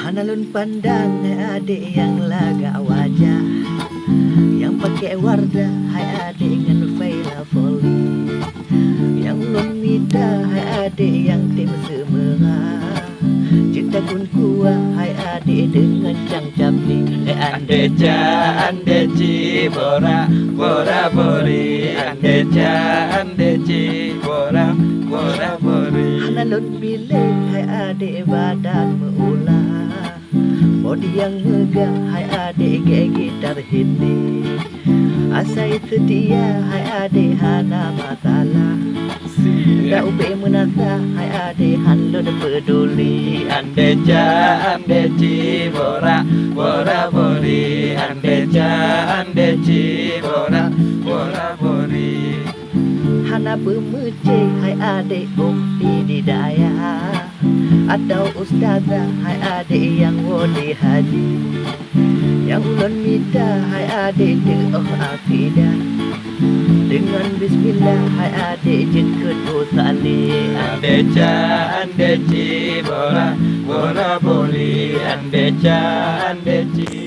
Hanalun pandang adik yang laga wajah, yang pakai wardah hai adik dengan faila foli, yang ulun mida hai adik yang tim semerah, cinta kun kuah hai adik dengan cang capli. Andeja andeci bora bora bori, andeja andeci bora bora bori. Hanalun bilik hai adik badan meulah, bodi yang megah hai adik ge gitar hindi, asai setia hai adik hana masalah, dah ube menasa hai adik hanlun peduli. Andeja andeci bora bora bori, andeja andeci bora bora bori. Hana bermece hai adik ukti di daya, atau ustazah hai adik yang wodi haji, yang ulun minta hai adik doa akidah, dengan bismillah hai adik jengket usali. Andeja andeci bora bora bori, andeja andeci